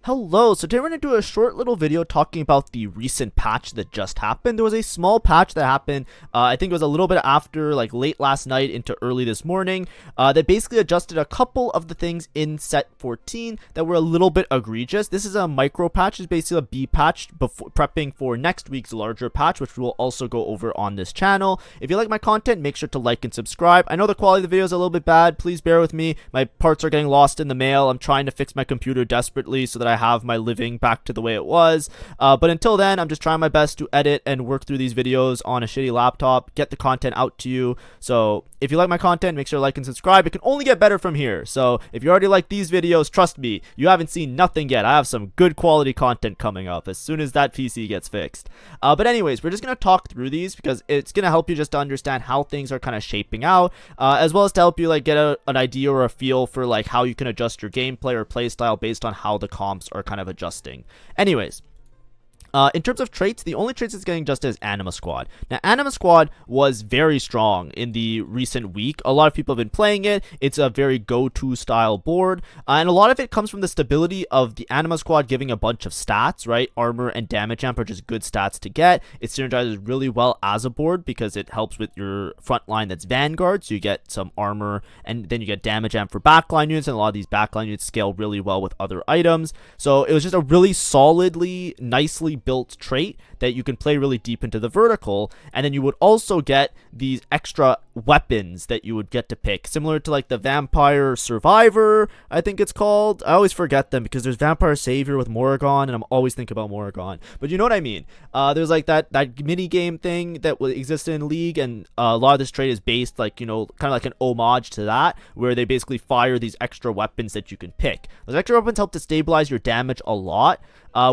Hello, so today we're going to do a short little video talking about the recent patch that just happened. There was a small patch that happened, I think it was a little bit after, like late last night into early this morning, that basically adjusted a couple of the things in set 14 that were a little bit egregious. This is a micro patch, it's basically a B patch before prepping for next week's larger patch, which we will also go over on this channel. If you like my content, make sure to like and subscribe. I know the quality of the video is a little bit bad, please bear with me. My parts are getting lost in the mail. I'm trying to fix my computer desperately so that I have my living back to the way it was, but until then I'm just trying my best to edit and work through these videos on a shitty laptop, get the content out to you. So if you like my content, make sure to like and subscribe. It can only get better from here. So if you already like these videos, trust me, you haven't seen nothing yet. I have some good quality content coming up as soon as that PC gets fixed. But anyways, we're just gonna talk through these because it's gonna help you just to understand how things are kind of shaping out, as well as to help you like get an idea or a feel for like how you can adjust your gameplay or playstyle based on how the comps are kind of adjusting. Anyways, in terms of traits, the only traits that's getting adjusted is Anima Squad. Now, Anima Squad was very strong in the recent week. A lot of people have been playing it. It's a very go-to style board. And a lot of it comes from the stability of the Anima Squad giving a bunch of stats, right? Armor and damage amp are just good stats to get. It synergizes really well as a board because it helps with your front line that's Vanguard. So you get some armor and then you get damage amp for backline units. And a lot of these backline units scale really well with other items. So it was just a really solidly, nicely built trait that you can play really deep into the vertical, and then you would also get these extra weapons that you would get to pick, similar to like the Vampire Survivor, I think it's called. I always forget them because there's Vampire Savior with Morrigan, and I'm always thinking about Morrigan, but you know what I mean. There's like that mini game thing that existed in League, and a lot of this trait is based like, you know, kind of like an homage to that, where they basically fire these extra weapons that you can pick. Those extra weapons help to stabilize your damage a lot,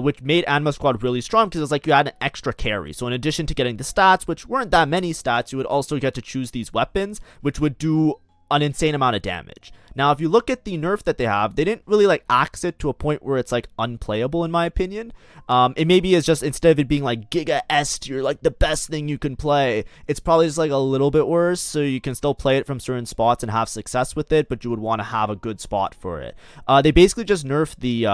which made Anima Squad really strong because it's like you had an extra carry. So in addition to getting the stats, which weren't that many stats, you would also get to choose these weapons, which would do an insane amount of damage. Now, if you look at the nerf that they have, they didn't really like axe it to a point where it's like unplayable in my opinion. It maybe is just, instead of it being like Giga S tier, like the best thing you can play, it's probably just like a little bit worse, so you can still play it from certain spots and have success with it, but you would want to have a good spot for it. They basically just nerfed the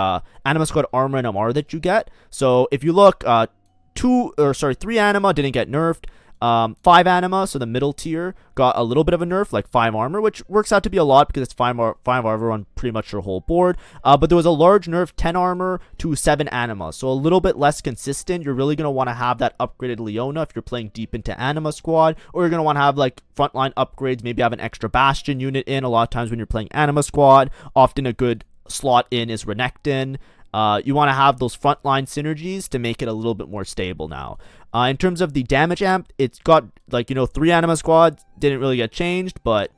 Anima Squad armor and MR that you get. So if you look, 3 Anima didn't get nerfed. 5 Anima, so the middle tier, got a little bit of a nerf, like 5 armor, which works out to be a lot because it's 5 armor on pretty much your whole board. But there was a large nerf, 10 armor to 7 Anima, so a little bit less consistent. You're really going to want to have that upgraded Leona if you're playing deep into Anima Squad, or you're going to want to have like frontline upgrades, maybe have an extra Bastion unit in. A lot of times when you're playing Anima Squad, often a good slot in is Renekton. You want to have those frontline synergies to make it a little bit more stable now. In terms of the damage amp, it's got like, you know, 3 Anima Squads didn't really get changed, but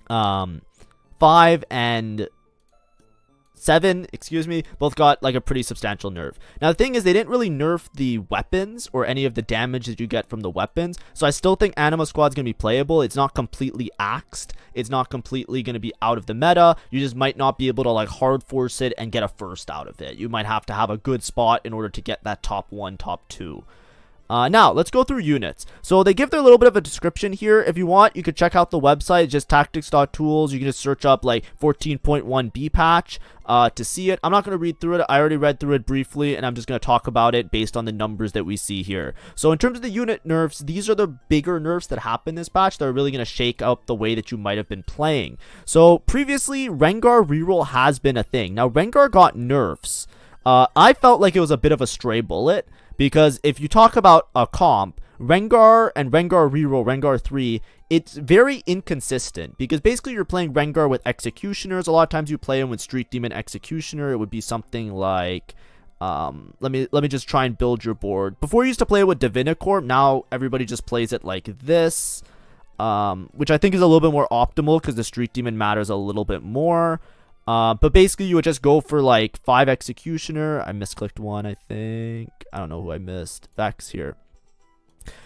5 and 7, excuse me, both got like a pretty substantial nerf. Now the thing is, they didn't really nerf the weapons or any of the damage that you get from the weapons, so I still think Anima Squad's gonna be playable. It's not completely axed, it's not completely gonna be out of the meta. You just might not be able to like hard force it and get a first out of it. You might have to have a good spot in order to get that top 1, top 2. Now, let's go through units. So they give their little bit of a description here. If you want, you could check out the website. It's just tactics.tools. You can just search up like 14.1 B patch to see it. I'm not going to read through it. I already read through it briefly, and I'm just going to talk about it based on the numbers that we see here. So in terms of the unit nerfs, these are the bigger nerfs that happen this patch that are really going to shake up the way that you might have been playing. So previously, Rengar reroll has been a thing. Now, Rengar got nerfs. I felt like it was a bit of a stray bullet, because if you talk about a comp, Rengar and Rengar reroll, Rengar 3, it's very inconsistent, because basically you're playing Rengar with Executioners. A lot of times you play him with Street Demon Executioner. It would be something like, let me just try and build your board. Before you used to play it with Divinicorp, now everybody just plays it like this, which I think is a little bit more optimal because the Street Demon matters a little bit more. But basically you would just go for like 5 Executioner. I misclicked one, I think. I don't know who I missed. Vex here.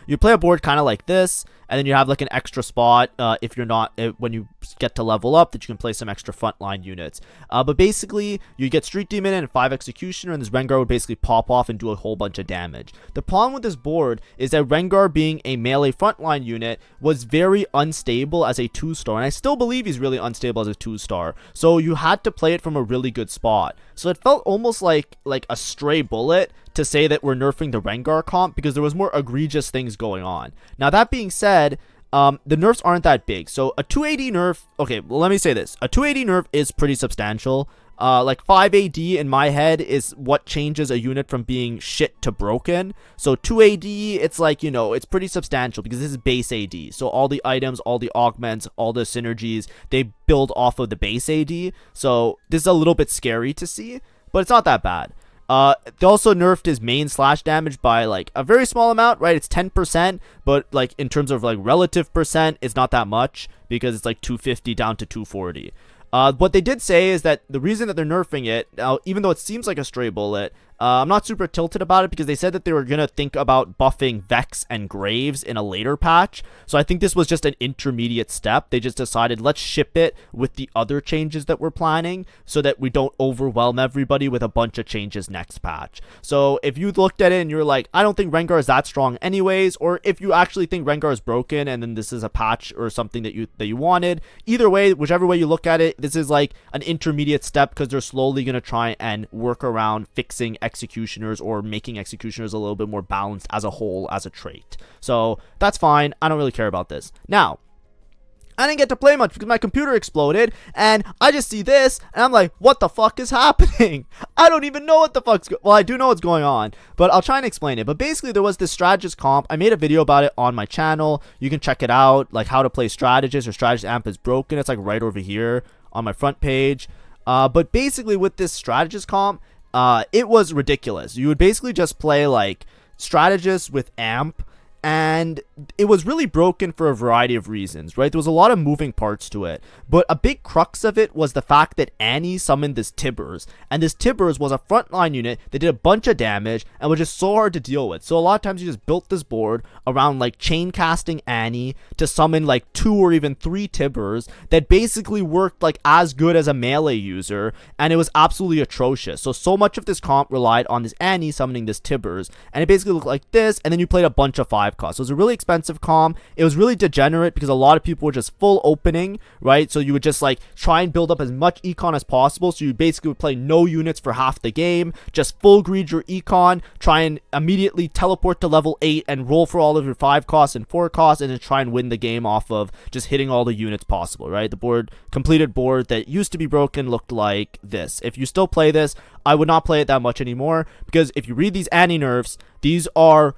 You play a board kind of like this, and then you have like an extra spot if you're not, when you get to level up, that you can play some extra frontline units. But basically, you get Street Demon and 5 Executioner, and this Rengar would basically pop off and do a whole bunch of damage. The problem with this board is that Rengar, being a melee frontline unit, was very unstable as a 2-star, and I still believe he's really unstable as a 2-star. So you had to play it from a really good spot. So it felt almost like a stray bullet to say that we're nerfing the Rengar comp because there was more egregious things going on. Now that being said, the nerfs aren't that big. So a 280 nerf, okay, well, let me say this. A 280 nerf is pretty substantial. Like 5 AD in my head is what changes a unit from being shit to broken. So 2 AD, it's like, you know, it's pretty substantial because this is base AD. So all the items, all the augments, all the synergies, they build off of the base AD. So this is a little bit scary to see, but it's not that bad. They also nerfed his main slash damage by like a very small amount, right? It's 10%, but like in terms of like relative percent, it's not that much because it's like 250 down to 240. What they did say is that the reason that they're nerfing it, now, even though it seems like a stray bullet, I'm not super tilted about it because they said that they were going to think about buffing Vex and Graves in a later patch. So I think this was just an intermediate step. They just decided, let's ship it with the other changes that we're planning so that we don't overwhelm everybody with a bunch of changes next patch. So if you looked at it and you're like, I don't think Rengar is that strong anyways, or if you actually think Rengar is broken and then this is a patch or something that you wanted, either way, whichever way you look at it, this is like an intermediate step because they're slowly going to try and work around fixing executioners or making executioners a little bit more balanced as a whole as a trait. So that's fine. I don't really care about this. Now, I didn't get to play much because my computer exploded and I just see this and I'm like, what the fuck is happening? I don't even know what the fuck's well, I do know what's going on, but I'll try and explain it. But basically there was this Strategist comp. I made a video about it on my channel. You can check it out, like how to play Strategist or Strategist AMP is broken. It's like right over here on my front page. But basically with this Strategist comp, it was ridiculous. You would basically just play like Strategist with AMP, and it was really broken for a variety of reasons, right? There was a lot of moving parts to it, but a big crux of it was the fact that Annie summoned this Tibbers, and this Tibbers was a frontline unit that did a bunch of damage and was just so hard to deal with. So a lot of times you just built this board around like chain casting Annie to summon like 2 or even 3 Tibbers that basically worked like as good as a melee user, and it was absolutely atrocious. So much of this comp relied on this Annie summoning this Tibbers, and it basically looked like this, and then you played a bunch of 5 cost. So it was a really expensive comp. It was really degenerate because a lot of people were just full opening, right? So you would just like try and build up as much econ as possible. So you basically would play no units for half the game, just full greed your econ, try and immediately teleport to level 8 and roll for all of your 5 costs and 4 costs, and then try and win the game off of just hitting all the units possible, right? The completed board that used to be broken looked like this. If you still play this, I would not play it that much anymore because if you read these Annie nerfs, these are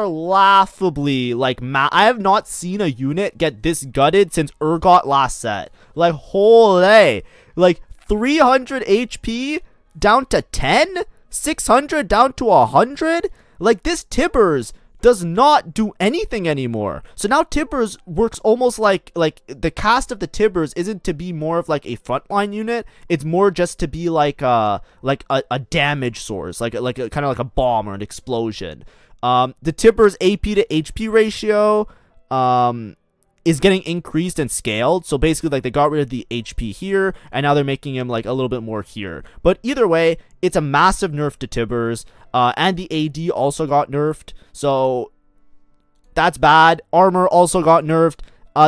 laughably like I have not seen a unit get this gutted since Urgot last set. Like holy, like 300 HP down to 10, 600 down to 100. Like this Tibbers does not do anything anymore. So now Tibbers works almost like the cast of the Tibbers isn't to be more of like a frontline unit. It's more just to be like a damage source, like a kind of like a bomb or an explosion. The Tibbers AP to HP ratio is getting increased and scaled. So basically like they got rid of the HP here and now they're making him like a little bit more here. But either way, it's a massive nerf to Tibbers, and the AD also got nerfed. So that's bad. Armor also got nerfed.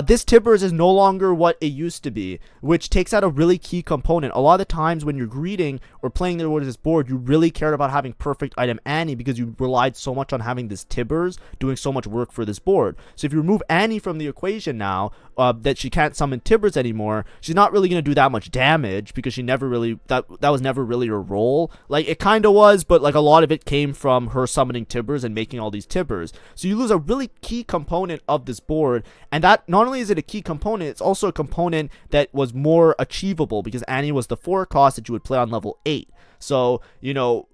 This Tibbers is no longer what it used to be, which takes out a really key component. A lot of the times when you're greeting or playing this board, you really cared about having perfect item Annie because you relied so much on having this Tibbers doing so much work for this board. So if you remove Annie from the equation now, that she can't summon Tibbers anymore, she's not really going to do that much damage because she never really, that was never really her role. Like it kind of was, but like a lot of it came from her summoning Tibbers and making all these Tibbers. So you lose a really key component of this board, and that not only is it a key component, it's also a component that was more achievable because Annie was the 4 cost that you would play on level 8. So, you know,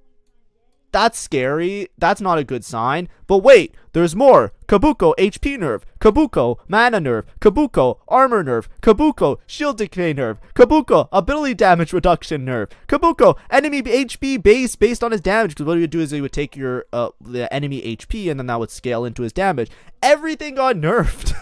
that's scary. That's not a good sign. But wait, there's more. Kabuko HP nerf, Kabuko mana nerf, Kabuko armor nerf, Kabuko shield decay nerf, Kabuko ability damage reduction nerf, Kabuko enemy HP base based on his damage, because what he would do is he would take your the enemy HP and then that would scale into his damage. Everything got nerfed.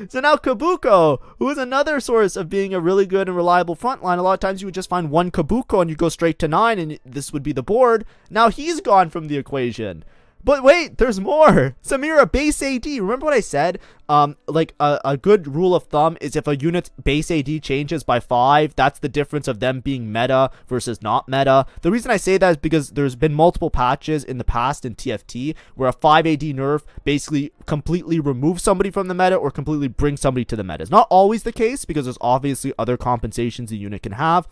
So now Kabuko, who is another source of being a really good and reliable frontline, a lot of times you would just find one Kabuko and you go straight to 9 and this would be the board. Now he's gone from the equation. But wait, there's more. Samira, base AD. Remember what I said? Like a good rule of thumb is if a unit's base AD changes by 5, that's the difference of them being meta versus not meta. The reason I say that is because there's been multiple patches in the past in TFT where a 5 AD nerf basically completely removes somebody from the meta or completely brings somebody to the meta. It's not always the case because there's obviously other compensations a unit can have.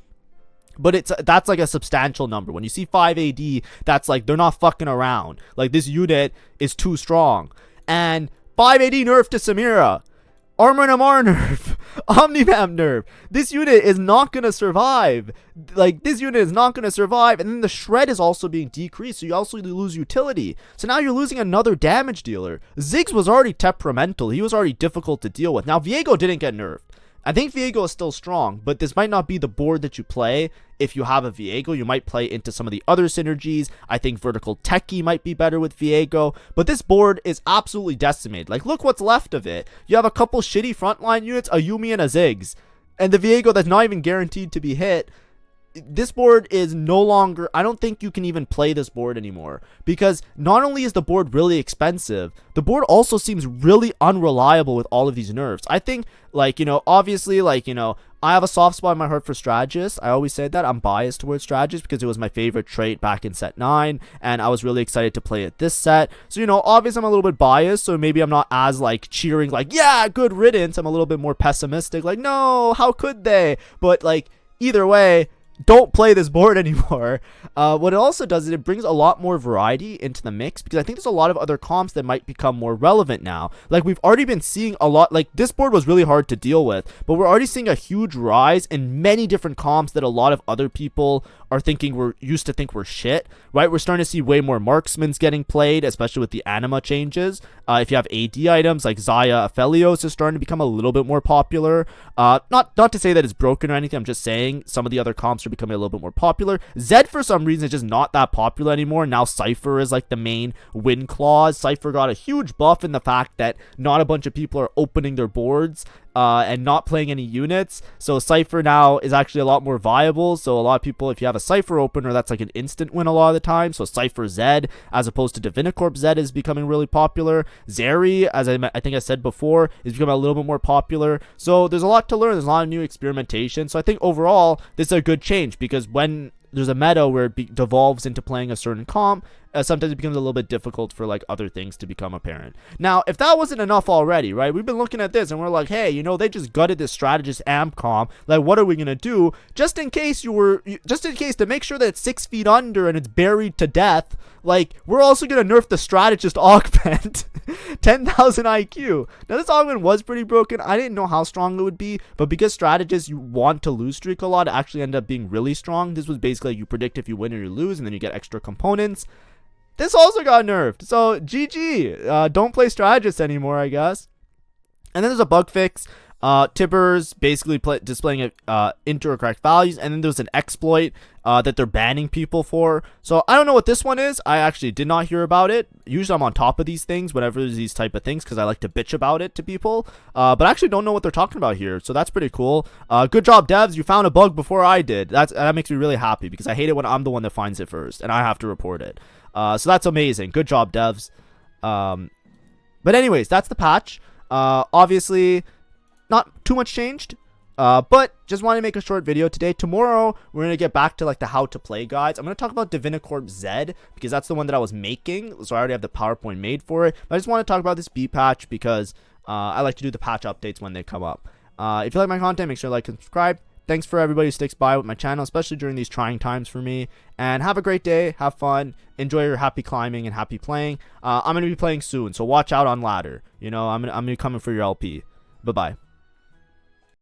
But that's like a substantial number. When you see 5 AD, that's like they're not fucking around. Like this unit is too strong. And 5 AD nerf to Samira. Armor Namar nerf. Omnivamp nerf. This unit is not going to survive. Like this unit is not going to survive. And then the shred is also being decreased. So you also lose utility. So now you're losing another damage dealer. Ziggs was already temperamental. He was already difficult to deal with. Now Viego didn't get nerfed. I think Viego is still strong, but this might not be the board that you play. If you have a Viego, you might play into some of the other synergies. I think Vertical Techie might be better with Viego, but this board is absolutely decimated. Like, look what's left of it. You have a couple shitty frontline units, a Yuumi and a Ziggs, and the Viego that's not even guaranteed to be hit. This board is no longer, I don't think you can even play this board anymore, because not only is the board really expensive, the board also seems really unreliable with all of these nerfs. I think, like, you know, obviously, like, you know, I have a soft spot in my heart for Strategist. I always said that. I'm biased towards Strategist because it was my favorite trait back in set 9, and I was really excited to play it this set. So, you know, obviously I'm a little bit biased, so maybe I'm not as, like, cheering, like, yeah, good riddance. I'm a little bit more pessimistic, like, no, how could they? But, like, either way, don't play this board anymore. What it also does is it brings a lot more variety into the mix, because I think there's a lot of other comps that might become more relevant now. Like, we've already been seeing a lot, like, this board was really hard to deal with, but we're already seeing a huge rise in many different comps that a lot of other people are thinking used to think were shit, right? We're starting to see way more marksmans getting played, especially with the Anima changes. If you have AD items like Xayah Aphelios is starting to become a little bit more popular. Not to say that it's broken or anything, I'm just saying some of the other comps are becoming a little bit more popular. Zed for some reason is just not that popular anymore. Now Cypher is like the main win clause. Cypher got a huge buff in the fact that not a bunch of people are opening their boards and not playing any units, so Cypher now is actually a lot more viable. So a lot of people, if you have a Cypher opener, that's like an instant win a lot of the time. So Cypher Zed as opposed to Divinicorp Zed is becoming really popular. Zeri, as I think I said before, is becoming a little bit more popular. So there's a lot to learn. There's a lot of new experimentation. So I think overall this is a good change, because when there's a meta where it devolves into playing a certain comp, sometimes it becomes a little bit difficult for like other things to become apparent. Now, if that wasn't enough already, right? We've been looking at this and we're like, hey, you know, they just gutted this Strategist A.M.P comp. Like, what are we gonna do? Just in case to make sure that it's 6 feet under and it's buried to death. Like, we're also gonna nerf the Strategist Augment. 10,000 IQ. Now, this Augment was pretty broken. I didn't know how strong it would be, but because Strategists, you want to lose streak a lot, it actually ended up being really strong. This was basically like you predict if you win or you lose, and then you get extra components. This also got nerfed, so GG. Don't play Strategist anymore, I guess. And then there's a bug fix. Tibbers basically displaying incorrect values, and then there's an exploit that they're banning people for. So I don't know what this one is. I actually did not hear about it. Usually I'm on top of these things whenever there's these type of things, because I like to bitch about it to people. But I actually don't know what they're talking about here, so that's pretty cool. Good job, devs. You found a bug before I did. That makes me really happy, because I hate it when I'm the one that finds it first and I have to report it. So that's amazing. Good job, devs. But anyways, that's the patch. Obviously not too much changed, but just wanted to make a short video today. Tomorrow we're gonna get back to like the how to play guides. I'm gonna talk about Divinicorp Zed, because that's the one that I was making, so I already have the PowerPoint made for it. But I just want to talk about this B patch because I like to do the patch updates when they come up. If you like my content, make sure to like and subscribe. Thanks for everybody who sticks by with my channel, especially during these trying times for me. And have a great day, have fun, enjoy your happy climbing and happy playing. I'm gonna be playing soon, so watch out on ladder. You know, I'm gonna be coming for your LP. Bye bye.